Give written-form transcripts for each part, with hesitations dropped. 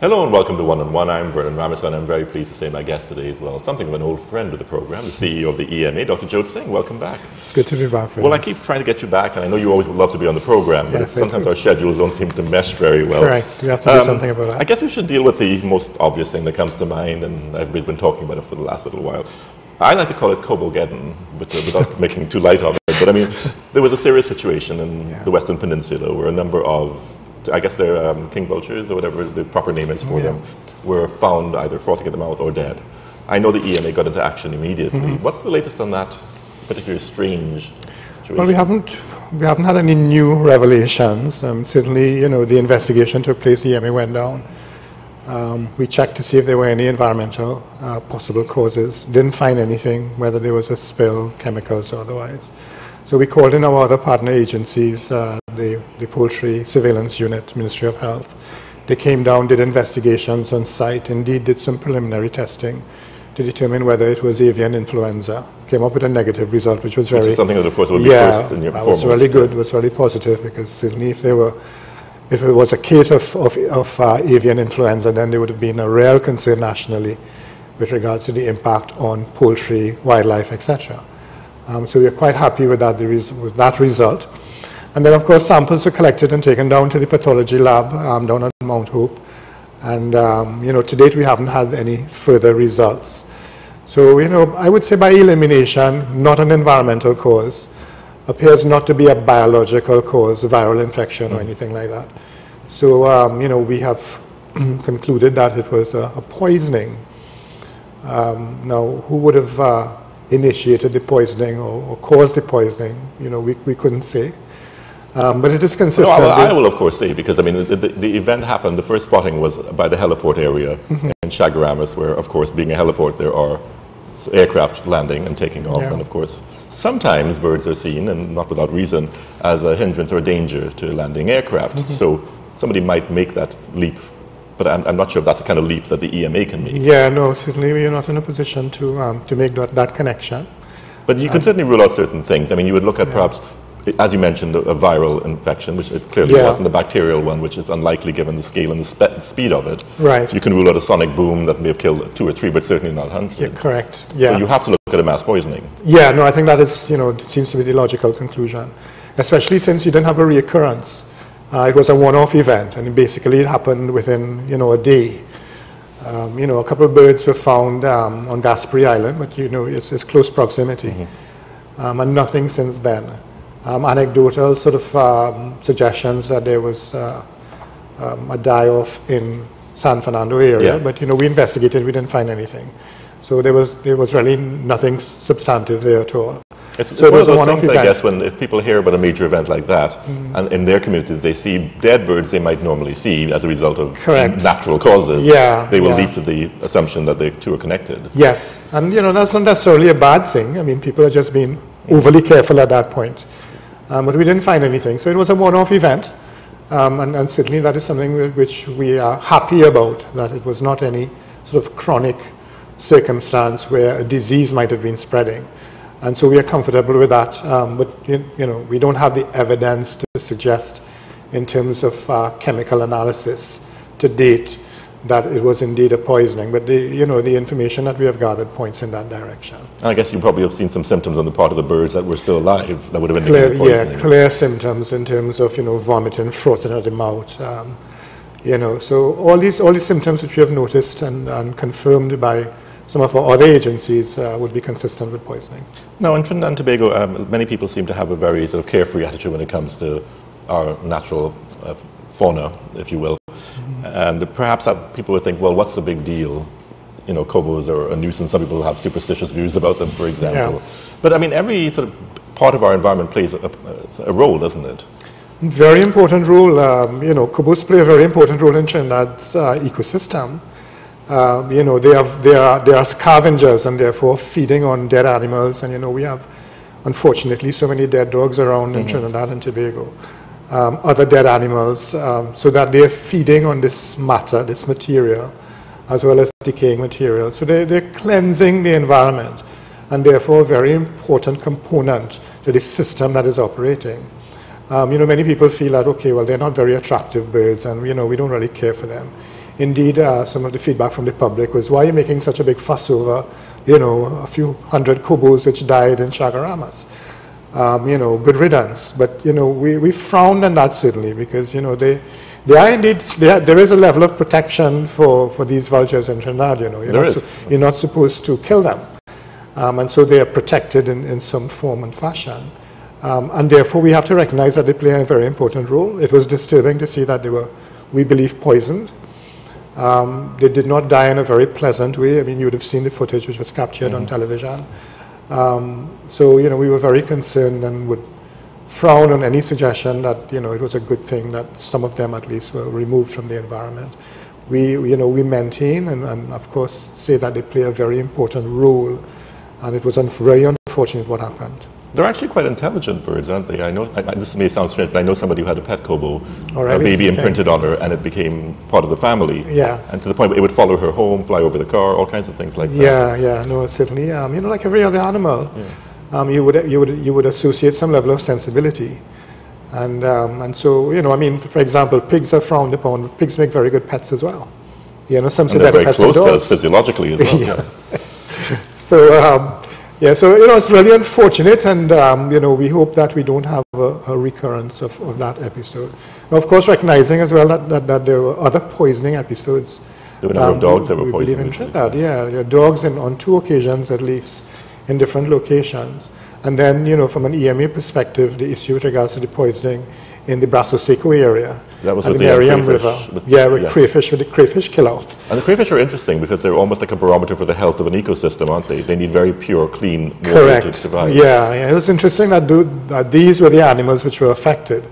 Hello and welcome to One on One. I'm Vernon Ramesar and I'm very pleased to say my guest today as well. Something of an old friend of the program, the CEO of the EMA, Dr. Joth Singh. Welcome back. It's good to be back. Well, I keep trying to get you back, and I know you always would love to be on the program, but sometimes our schedules don't seem to mesh very well. Correct. We have to do something about that. I guess we should deal with the most obvious thing that comes to mind, and everybody's been talking about it for the last little while. I like to call it Corbeaux-geddon, but without making too light of it. But I mean, there was a serious situation in the Western Peninsula where a number of, I guess they're king vultures or whatever the proper name is for them, were found either frothing at the mouth or dead. I know the EMA got into action immediately. What's the latest on that particularly strange situation? Well, we haven't had any new revelations. Certainly, you know, the investigation took place. The EMA went down. We checked to see if there were any environmental possible causes. Didn't find anything, whether there was a spill, chemicals or otherwise. So we called in our other partner agencies, the Poultry Surveillance Unit, Ministry of Health. They came down, did investigations on site, indeed did some preliminary testing to determine whether it was avian influenza. Came up with a negative result, which was very... Which is something that, of course, would be first in your foremost. It was really good, it was really positive, because certainly if it was a case of avian influenza, then there would have been a real concern nationally with regards to the impact on poultry, wildlife, etc. So we are quite happy with that result. And then, of course, samples were collected and taken down to the pathology lab down at Mount Hope. And, you know, to date, we haven't had any further results. So, you know, I would say by elimination, not an environmental cause, appears not to be a biological cause, a viral infection or anything like that. So, you know, we have concluded that it was a poisoning. Now, who would have initiated the poisoning or caused the poisoning? You know, we couldn't say. But it is consistent. No, I will, of course, say, because, I mean, the event happened, the first spotting was by the heliport area in Chaguaramas, where, of course, being a heliport, there are aircraft landing and taking off. And, of course, sometimes birds are seen, and not without reason, as a hindrance or a danger to landing aircraft. So somebody might make that leap, but I'm not sure if that's the kind of leap that the EMA can make. Yeah, no, certainly we are not in a position to make that connection. But you can certainly rule out certain things. I mean, you would look at perhaps, as you mentioned, a viral infection, which it clearly wasn't a bacterial one, which is unlikely given the scale and the speed of it. Right. You can rule out a sonic boom that may have killed 2 or 3, but certainly not hundreds. Yeah, correct. Yeah. So you have to look at a mass poisoning. Yeah, no, I think that is, you know, it seems to be the logical conclusion, especially since you didn't have a reoccurrence. It was a one-off event, and basically it happened within, you know, a day. You know, a couple of birds were found on Gaspery Island, but, you know, it's close proximity. And nothing since then. Anecdotal sort of suggestions that there was a die-off in San Fernando area, but, you know, we investigated, we didn't find anything. So there was really nothing substantive there at all. It's one of those things, I guess, if people hear about a major event like that, and in their community they see dead birds they might normally see as a result of natural causes, they will leap to the assumption that the two are connected. Yes, and, you know, that's not necessarily a bad thing. I mean, people are just being overly careful at that point. But we didn't find anything. So it was a one-off event, and certainly that is something which we are happy about, that it was not any sort of chronic circumstance where a disease might have been spreading. And so we are comfortable with that, but you know, we don't have the evidence to suggest in terms of chemical analysis to date that it was indeed a poisoning, but you know, the information that we have gathered points in that direction. And I guess you probably have seen some symptoms on the part of the birds that were still alive that would have indicated poisoning. Yeah, clear symptoms in terms of, you know, vomiting, frothing at the mouth. You know, so all these symptoms which we have noticed and confirmed by some of our other agencies would be consistent with poisoning. Now, in Trinidad and Tobago, many people seem to have a very sort of carefree attitude when it comes to our natural fauna, if you will. And perhaps people would think, well, what's the big deal? You know, Corbeaux are a nuisance. Some people have superstitious views about them, for example. But, I mean, every sort of part of our environment plays a role, doesn't it? Very important role. You know, Corbeaux play a very important role in Trinidad's ecosystem. You know, they are scavengers and therefore feeding on dead animals. And, you know, we have, unfortunately, so many dead dogs around in Trinidad and Tobago. Other dead animals, so that they're feeding on this matter, this material, as well as decaying material. So they're cleansing the environment, and therefore a very important component to the system that is operating. You know, many people feel that, okay, well, they're not very attractive birds, and, you know, we don't really care for them. indeed, some of the feedback from the public was, why are you making such a big fuss over, you know, a few hundred Corbeaux which died in Chagaramas? You know, good riddance. But, you know, we frowned on that certainly because, you know, there is a level of protection for these vultures in Trinidad, you know. You're not supposed to kill them. And so they are protected in some form and fashion. And therefore, we have to recognize that they play a very important role. It was disturbing to see that they were, we believe, poisoned. They did not die in a very pleasant way. I mean, you would have seen the footage which was captured on television. So, you know, we were very concerned and would frown on any suggestion that, you know, it was a good thing that some of them at least were removed from the environment. We maintain and of course say that they play a very important role, and it was very unfortunate what happened. They're actually quite intelligent birds, aren't they? I know, this may sound strange, but I know somebody who had a pet Corbeaux, a baby imprinted on her, and it became part of the family. Yeah. And to the point where it would follow her home, fly over the car, all kinds of things like that. Yeah, no, certainly. You know, like every other animal, you would associate some level of sensibility. And so, you know, I mean, for example, pigs are frowned upon. Pigs make very good pets as well. You know, some say better pets than dogs. They're very close to us physiologically as well. So, so, you know, it's really unfortunate, and, you know, we hope that we don't have a recurrence of that episode. Now, of course, recognizing as well that there were other poisoning episodes. There were a number of dogs that were poisoned. Yeah, dogs on 2 occasions at least in different locations. And then, you know, from an EMA perspective, the issue with regards to the poisoning in the Brasso Seco area. That was and with the Merriam River. With Cray-Fish, with the Cray-Fish kill-off. And the Cray-Fish are interesting because they're almost like a barometer for the health of an ecosystem, aren't they? They need very pure, clean water to survive. Yeah, it was interesting that these were the animals which were affected.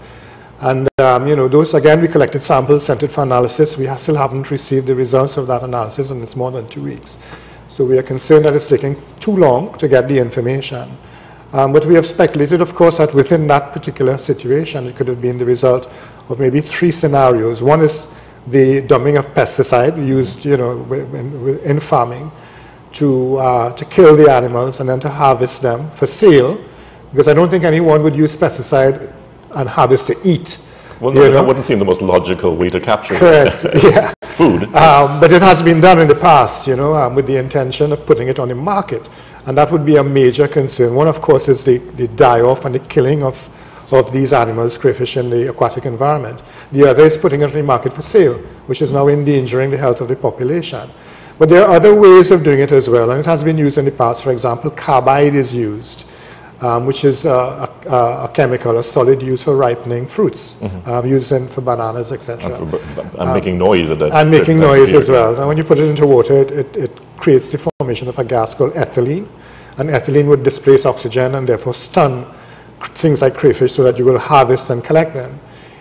And, you know, those, again, we collected samples, sent it for analysis. We still haven't received the results of that analysis, and it's more than 2 weeks. So we are concerned that it's taking too long to get the information. But we have speculated, of course, that within that particular situation, it could have been the result of maybe 3 scenarios. One is the dumping of pesticide used, you know, in farming to kill the animals and then to harvest them for sale, because I don't think anyone would use pesticide and harvest to eat. Well, no, that wouldn't seem the most logical way to capture food. But it has been done in the past, you know, with the intention of putting it on the market. And that would be a major concern. One, of course, is the die-off and the killing of these animals, crayfish, in the aquatic environment. The other is putting it on the market for sale, which is now endangering the health of the population. But there are other ways of doing it as well, and it has been used in the past. For example, carbide is used, which is a chemical, a solid used for ripening fruits, used for bananas, etc. And making noise at that. And making noise as well. Now, when you put it into water, it creates the formation of a gas called ethylene, and ethylene would displace oxygen and therefore stun things like crayfish so that you will harvest and collect them.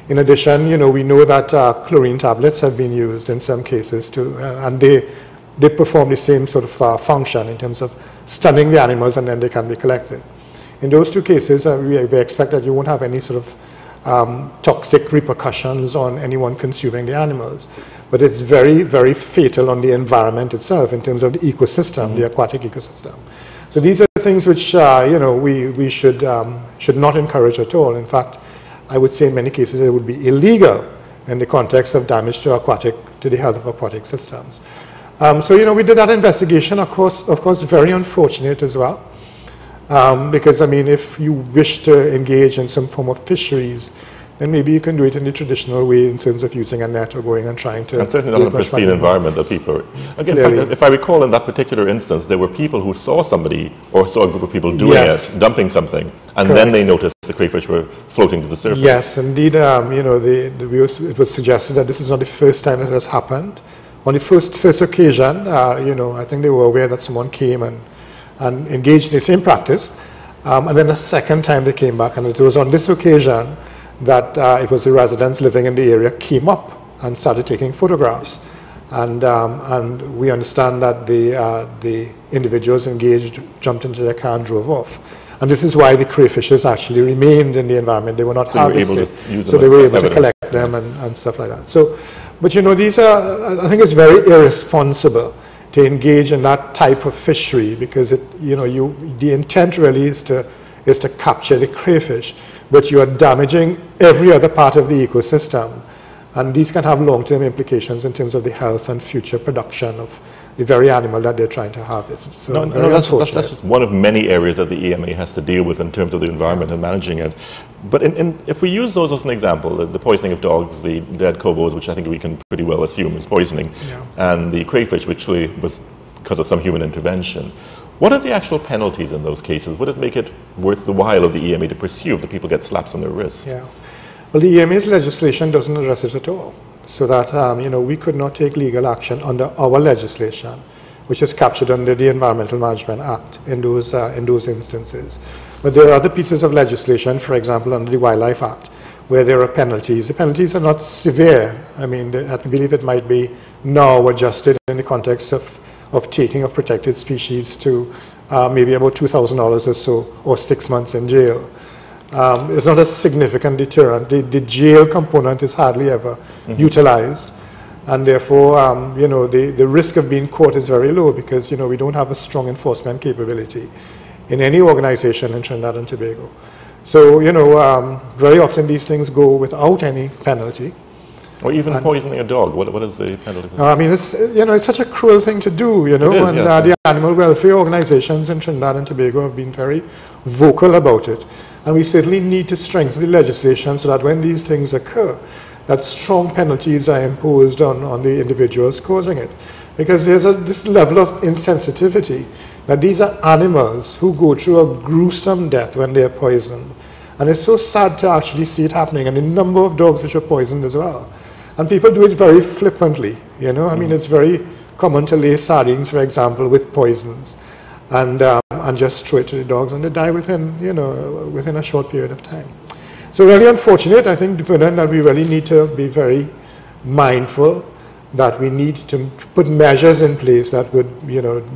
In addition, you know, we know that chlorine tablets have been used in some cases too, and they perform the same sort of function in terms of stunning the animals, and then they can be collected. In those 2 cases, we expect that you won't have any sort of toxic repercussions on anyone consuming the animals. But it's very, very fatal on the environment itself in terms of the ecosystem, the aquatic ecosystem. So these are things which, you know, we should not encourage at all. In fact, I would say in many cases it would be illegal in the context of damage to the health of aquatic systems. So, you know, we did that investigation, of course, very unfortunate as well. Because, I mean, if you wish to engage in some form of fisheries, then maybe you can do it in the traditional way in terms of using a net or going and trying to... And certainly not in a pristine environment that people are... Again, if I recall in that particular instance, there were people who saw somebody or saw a group of people doing it, dumping something, and then they noticed the crayfish were floating to the surface. Yes, indeed, you know, it was suggested that this is not the first time it has happened. On the first occasion, you know, I think they were aware that someone came and engaged in the same practice. And then the second time they came back, and it was on this occasion that it was the residents living in the area came up and started taking photographs. And we understand that the individuals engaged jumped into their car and drove off. And this is why the crayfishes actually remained in the environment. They were not harvested. So they were able to collect them and stuff like that. So, but you know, these are, I think it's very irresponsible to engage in that type of fishery, because it, you know, the intent really is to capture the crayfish, but you are damaging every other part of the ecosystem. And these can have long-term implications in terms of the health and future production of the very animal that they're trying to harvest. So that's just one of many areas that the EMA has to deal with in terms of the environment and managing it. But if we use those as an example, the poisoning of dogs, the dead Corbeaux, which I think we can pretty well assume is poisoning, and the Cray-Fish, which really was because of some human intervention, what are the actual penalties in those cases? Would it make it worth the while of the EMA to pursue if the people get slaps on their wrists? Yeah. Well, the EMA's legislation doesn't address it at all. So that, we could not take legal action under our legislation, which is captured under the Environmental Management Act in those instances. But there are other pieces of legislation, for example, under the Wildlife Act, where there are penalties. The penalties are not severe. I mean, I believe it might be now adjusted in the context of taking of protected species to maybe about $2,000 or so, or 6 months in jail. It's not a significant deterrent. The jail component is hardly ever utilized, and therefore, the risk of being caught is very low because, we don't have a strong enforcement capability in any organization in Trinidad and Tobago. So, very often these things go without any penalty. Or even poisoning a dog. What is the penalty? I mean, it's such a cruel thing to do, the animal welfare organizations in Trinidad and Tobago have been very vocal about it. And we certainly need to strengthen the legislation so that when these things occur, that strong penalties are imposed on the individuals causing it. Because there's this level of insensitivity that these are animals who go through a gruesome death when they're poisoned. And it's so sad to actually see it happening, and the number of dogs which are poisoned as well. And people do it very flippantly, I mean, it's very common to lay sardines, for example, with poisons. And just throw it to the dogs, and they die within a short period of time. So really unfortunate, I think, Vernon, that we really need to be very mindful that we need to put measures in place that would,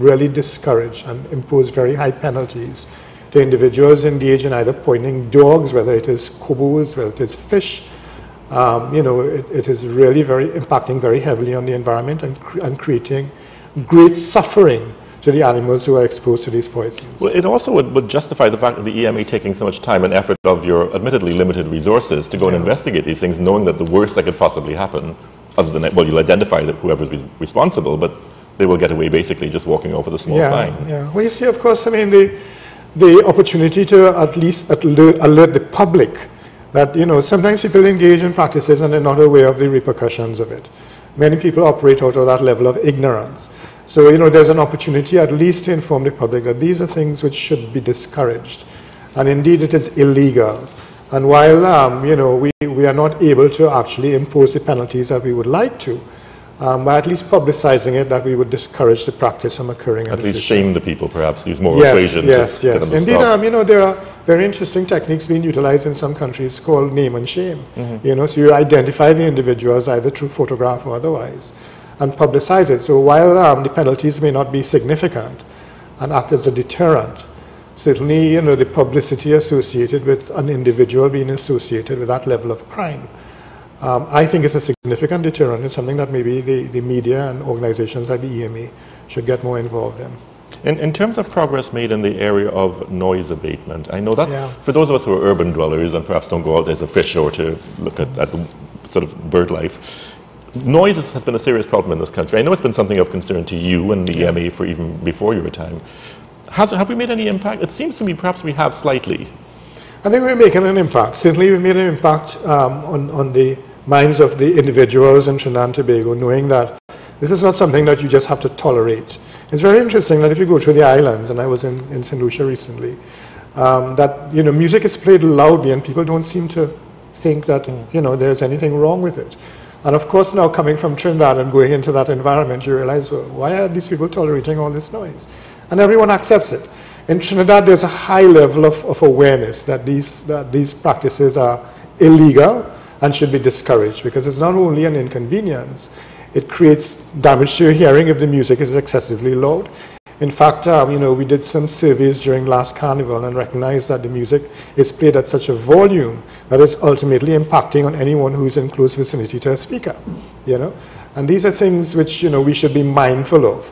really discourage and impose very high penalties to individuals engaged in either poisoning dogs, whether it is Corbeaux, whether it is fish. It is really impacting very heavily on the environment and creating great suffering to the animals who are exposed to these poisons. Well, it also would justify the fact that the EMA taking so much time and effort of your admittedly limited resources to go and investigate these things, knowing that the worst that could possibly happen, other than, you'll identify that whoever is responsible, but they will get away basically just walking off with a small fine. Yeah. Well, you see, of course, I mean, the opportunity to at least alert the public that, sometimes people engage in practices and they're not aware of the repercussions of it. Many people operate out of that level of ignorance. So, there's an opportunity at least to inform the public that these are things which should be discouraged. And indeed, it is illegal. And while, we are not able to actually impose the penalties that we would like to, by at least publicizing it, that we would discourage the practice from occurring in the future. At least shame the people, perhaps, use more persuasion. Yes. Indeed, there are very interesting techniques being utilized in some countries called name and shame. So you identify the individuals either through photograph or otherwise, and publicize it. So while the penalties may not be significant and act as a deterrent, certainly, the publicity associated with an individual being associated with that level of crime, I think is a significant deterrent. It's something that maybe the media and organizations like the EMA should get more involved in. In terms of progress made in the area of noise abatement, I know that for those of us who are urban dwellers and perhaps don't go out as a fish or to look at the sort of bird life, noise has been a serious problem in this country. I know it's been something of concern to you and the EMA for even before your time. Have we made any impact? It seems to me perhaps we have slightly. I think we're making an impact. Certainly we've made an impact on the minds of the individuals in Trinidad and Tobago, knowing that this is not something that you just have to tolerate. It's very interesting that if you go through the islands, and I was in St. Lucia recently, that music is played loudly and people don't seem to think that there's anything wrong with it. And of course now coming from Trinidad and going into that environment, you realize, well, why are these people tolerating all this noise? And everyone accepts it. In Trinidad, there's a high level of awareness that these practices are illegal and should be discouraged, because it's not only an inconvenience, it creates damage to your hearing if the music is excessively loud. In fact, we did some surveys during last carnival and recognized that the music is played at such a volume that it's ultimately impacting on anyone who's in close vicinity to a speaker, And these are things which, we should be mindful of.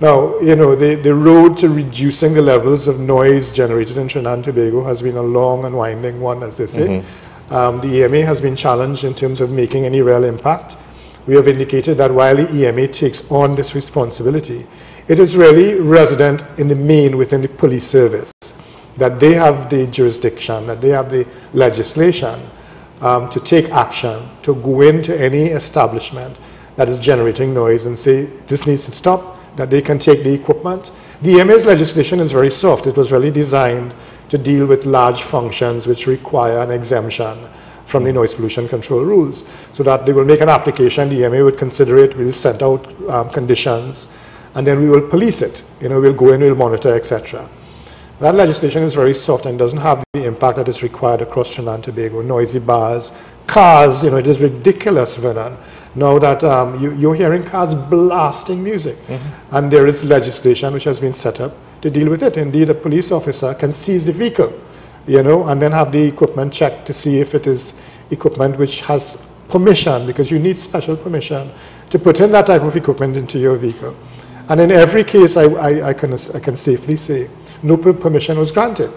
Now, the road to reducing the levels of noise generated in Trinidad and Tobago has been a long and winding one, as they say. The EMA has been challenged in terms of making any real impact. We have indicated that while the EMA takes on this responsibility, it is really resident in the main within the police service, that they have the jurisdiction, that they have the legislation to take action, to go into any establishment that is generating noise and say, this needs to stop, that they can take the equipment. The EMA's legislation is very soft. It was really designed to deal with large functions which require an exemption from the noise pollution control rules, so that they will make an application, the EMA would consider it, we'll send out conditions, and then we will police it. We'll go in, we'll monitor, etc. That legislation is very soft and doesn't have the impact that is required across Trinidad and Tobago. Noisy bars, cars, it is ridiculous, Vernon, now that you're hearing cars blasting music. And there is legislation which has been set up to deal with it. Indeed, a police officer can seize the vehicle, and then have the equipment checked to see if it is equipment which has permission, because you need special permission to put in that type of equipment into your vehicle. And in every case, I can safely say, no permission was granted.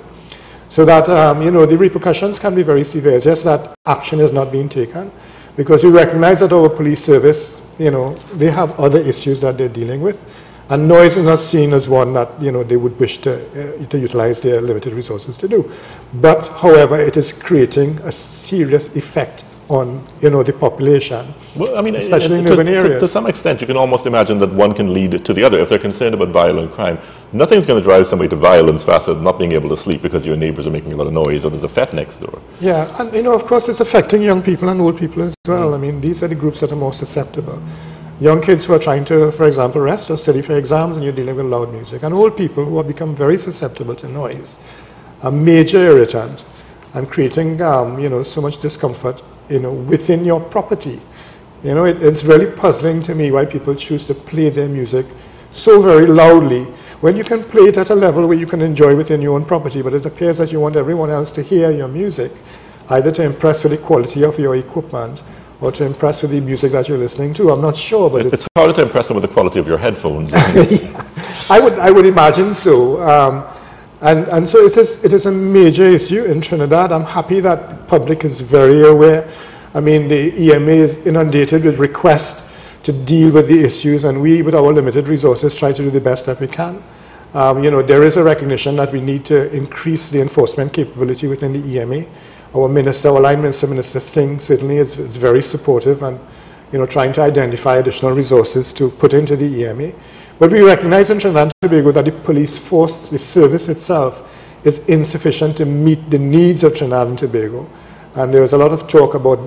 So that, the repercussions can be very severe. It's just that action is not being taken, because we recognize that our police service, they have other issues that they're dealing with, and noise is not seen as one that, they would wish to utilize their limited resources to do. But, however, it is creating a serious effect on, the population, well, I mean, especially in urban areas. To some extent, you can almost imagine that one can lead to the other. If they're concerned about violent crime, nothing's going to drive somebody to violence faster than not being able to sleep because your neighbors are making a lot of noise or there's a fete next door. Yeah, and, of course, it's affecting young people and old people as well. I mean, these are the groups that are more susceptible. Young kids who are trying to, for example, rest or study for exams, and you're dealing with loud music. And old people who have become very susceptible to noise, a major irritant, and creating, so much discomfort, within your property. It's really puzzling to me why people choose to play their music so very loudly when you can play it at a level where you can enjoy within your own property, but it appears that you want everyone else to hear your music, either to impress with the quality of your equipment or to impress with the music that you're listening to. I'm not sure, but it's harder to impress them with the quality of your headphones. Yeah, I would imagine so. And so it is a major issue in Trinidad. I'm happy that the public is very aware. I mean, the EMA is inundated with requests to deal with the issues, and we, with our limited resources, try to do the best that we can. There is a recognition that we need to increase the enforcement capability within the EMA. Our minister, our line minister, Minister Singh, certainly is very supportive and, trying to identify additional resources to put into the EMA. But we recognize in Trinidad and Tobago that the police force, the service itself, is insufficient to meet the needs of Trinidad and Tobago. And there is a lot of talk about,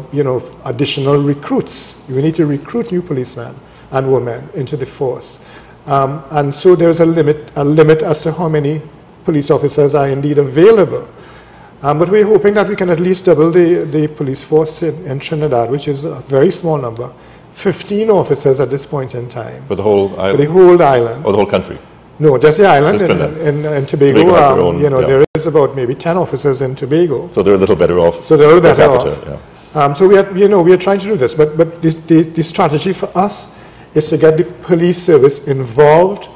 additional recruits. We need to recruit new policemen and women into the force. And so there is a limit as to how many police officers are indeed available. But we're hoping that we can at least double the police force in Trinidad, which is a very small number. 15 officers at this point in time. For the whole island? For the whole island. Or the whole country? No, just the island. Just in Tobago, there is about maybe 10 officers in Tobago. So they're a little better off. So they're a little better off. Yeah. So we are trying to do this, but the strategy for us is to get the police service involved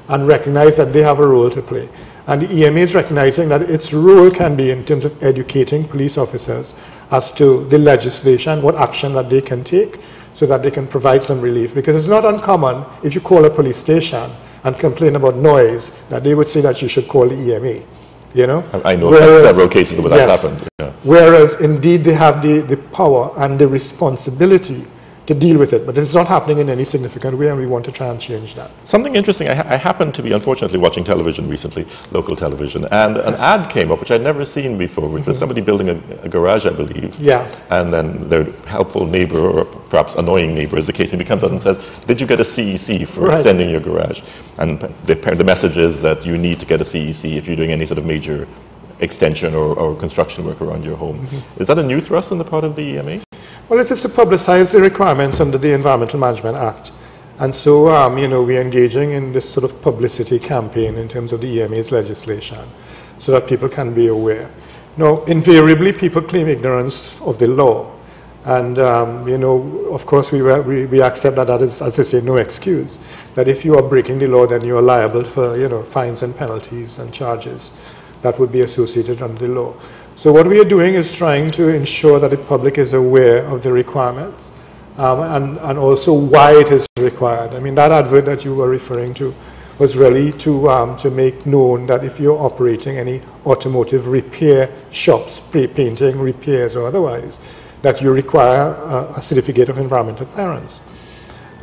and recognize that they have a role to play. And the EMA is recognizing that its role can be in terms of educating police officers as to the legislation, what action that they can take so that they can provide some relief. Because it's not uncommon if you call a police station and complain about noise that they would say that you should call the EMA. I know several cases where that's happened. Yeah. Whereas indeed they have the power and the responsibility to deal with it, but it's not happening in any significant way, and we want to try and change that. Something interesting, I happened to be unfortunately watching television recently, local television, and an ad came up which I'd never seen before, which was somebody building a garage, I believe. Yeah. And then their helpful neighbor, or perhaps annoying neighbor, as the case may be, comes out and says, did you get a CEC for extending your garage? And the message is that you need to get a CEC if you're doing any sort of major extension or construction work around your home. Is that a new thrust on the part of the EMA? Well, it is to publicize the requirements under the Environmental Management Act. And so, we're engaging in this sort of publicity campaign in terms of the EMA's legislation so that people can be aware. Now, invariably, people claim ignorance of the law. And, of course, we accept that is, as I say, no excuse. That if you are breaking the law, then you are liable for, fines and penalties and charges that would be associated under the law. So what we are doing is trying to ensure that the public is aware of the requirements and also why it is required. I mean, that advert that you were referring to was really to make known that if you're operating any automotive repair shops, spray painting, repairs or otherwise, that you require a certificate of environmental clearance.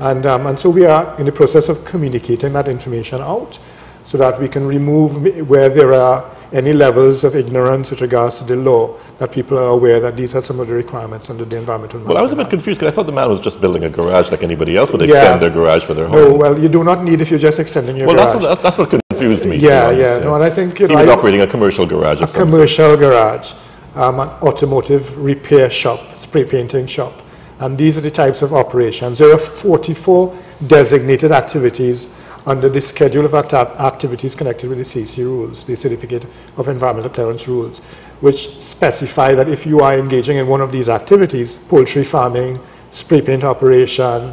And so we are in the process of communicating that information out so that we can remove where there are any levels of ignorance with regards to the law, that people are aware that these are some of the requirements under the Environmental Management Well, I was a bit Act. confused because I thought the man was just building a garage like anybody else would extend their garage for their home. No, well, you do not need if you're just extending your garage. Well, that's what confused me. Yeah. No, and I think he was operating a commercial garage. A commercial garage, an automotive repair shop, spray painting shop. And these are the types of operations. There are 44 designated activities under the schedule of activities connected with the CC rules, the Certificate of Environmental Clearance rules, which specify that if you are engaging in one of these activities, poultry farming, spray paint operation,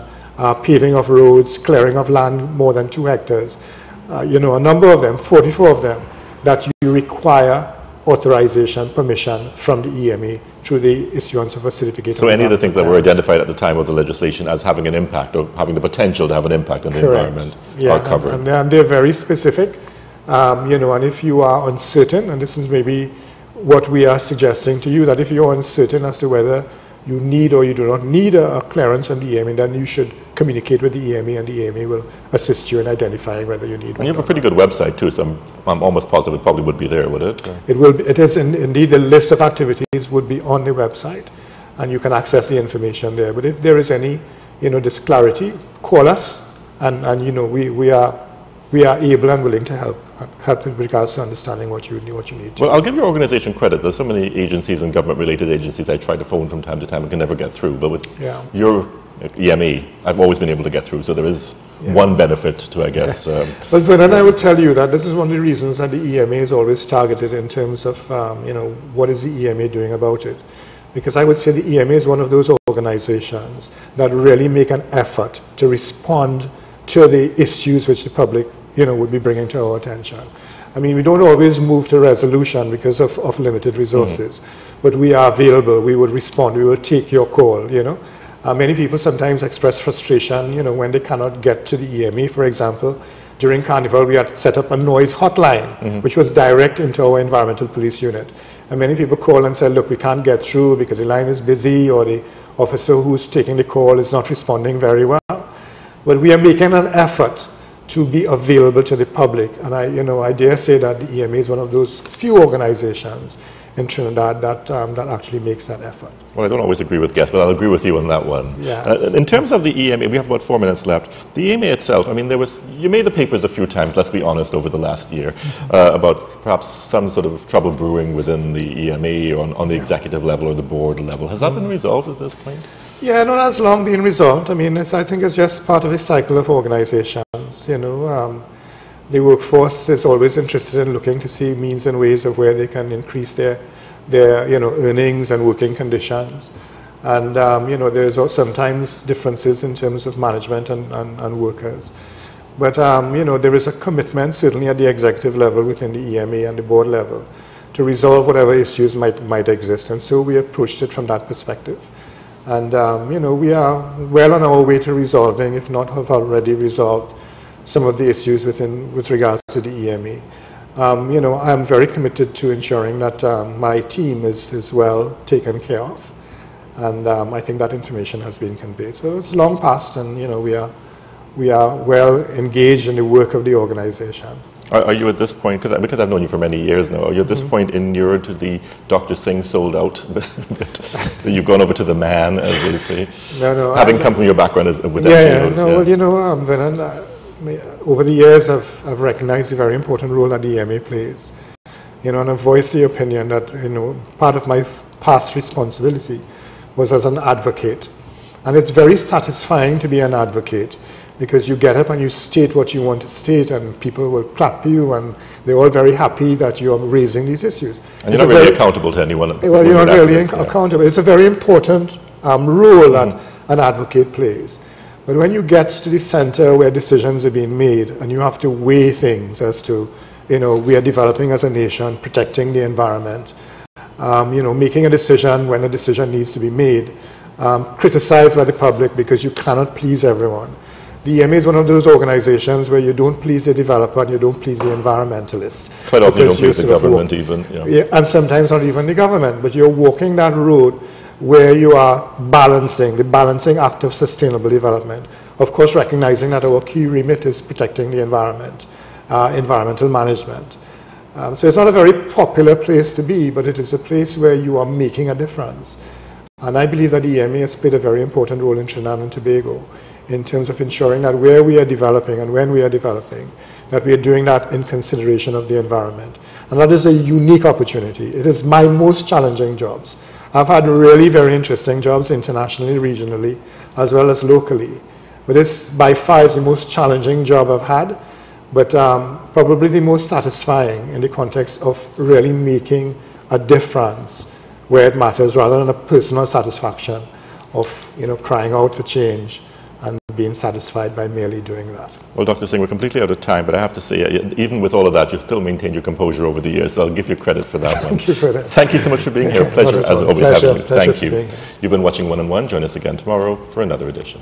paving of roads, clearing of land more than 2 hectares, a number of them, 44 of them, that you require authorization, permission from the EMA through the issuance of a certificate. So any of the things that were identified at the time of the legislation as having an impact or having the potential to have an impact on the environment are covered. And they're very specific, and if you are uncertain, and this is maybe what we are suggesting to you, that if you're uncertain as to whether you need or you do not need a clearance from the EMA, then you should communicate with the EMA, and the EMA will assist you in identifying whether you need one. And you have a pretty good website too, so I'm almost positive it probably would be there, would it? It will. It is indeed. The list of activities would be on the website, and you can access the information there. But if there is any, disclarity, call us, and we are able and willing to help with regards to understanding what you need. Well, I'll give your organization credit. There's so many agencies and government-related agencies I try to phone from time to time and can never get through. But with your EMA, I've always been able to get through. So there is one benefit to, I guess. Well, Vernon, I would tell you that this is one of the reasons that the EMA is always targeted in terms of, what is the EMA doing about it? Because I would say the EMA is one of those organizations that really make an effort to respond to the issues which the public would be bringing to our attention. I mean, we don't always move to resolution because of limited resources, but we are available, we would respond, we will take your call, Many people sometimes express frustration, when they cannot get to the EMA. For example, during Carnival, we had set up a noise hotline, which was direct into our environmental police unit. And many people call and say, look, we can't get through because the line is busy, or the officer who's taking the call is not responding very well. But we are making an effort to be available to the public. And I dare say that the EMA is one of those few organizations in Trinidad that actually makes that effort. Well, I don't always agree with guests, but I'll agree with you on that one. Yeah. In terms of the EMA, we have about 4 minutes left. The EMA itself, I mean, you made the papers a few times, let's be honest, over the last year, about perhaps some sort of trouble brewing within the EMA or on the executive level or the board level. Has that been resolved at this point? Yeah, no, that's long been resolved. I mean, I think it's just part of a cycle of organizations, The workforce is always interested in looking to see means and ways of where they can increase their earnings and working conditions. And, there's sometimes differences in terms of management and workers. But, there is a commitment, certainly at the executive level within the EMA and the board level, to resolve whatever issues might exist. And so we approached it from that perspective. And, we are well on our way to resolving, if not have already resolved, some of the issues with regards to the EMA. I'm very committed to ensuring that my team is well taken care of. And I think that information has been conveyed. So it's long past, and, we are well engaged in the work of the organization. Are you at this point, because I've known you for many years now, are you at this point inured to the Dr. Singh sold out? You've gone over to the man, as they say? No. Having come from your background with NGOs. Vernon, over the years I've recognized the very important role that the EMA plays. And I've voiced the opinion that, part of my past responsibility was as an advocate. And it's very satisfying to be an advocate, because you get up and you state what you want to state, and people will clap you, and they're all very happy that you're raising these issues. And you're not really accountable to anyone. Well, you're not really accountable. It's a very important role that an advocate plays. But when you get to the center where decisions are being made, and you have to weigh things as to, we are developing as a nation, protecting the environment, making a decision when a decision needs to be made, criticized by the public because you cannot please everyone. The EMA is one of those organizations where you don't please the developer and you don't please the environmentalist. Quite often you don't please the government even. Yeah, and sometimes not even the government, but you're walking that road where you are balancing, the balancing act of sustainable development. Of course, recognizing that our key remit is protecting the environment, environmental management. So it's not a very popular place to be, but it is a place where you are making a difference. And I believe that the EMA has played a very important role in Trinidad and Tobago in terms of ensuring that where we are developing and when we are developing, that we are doing that in consideration of the environment. And that is a unique opportunity. It is my most challenging jobs. I've had really very interesting jobs internationally, regionally, as well as locally. But this by far is the most challenging job I've had, but probably the most satisfying in the context of really making a difference where it matters, rather than a personal satisfaction of crying out for change and being satisfied by merely doing that. Well, Dr. Singh, we're completely out of time, but I have to say, even with all of that, you've still maintained your composure over the years, so I'll give you credit for that one. Thank you for that. Thank you so much for being here. Pleasure, as always, having you. Thank you. Being here. You've been watching One on One. Join us again tomorrow for another edition.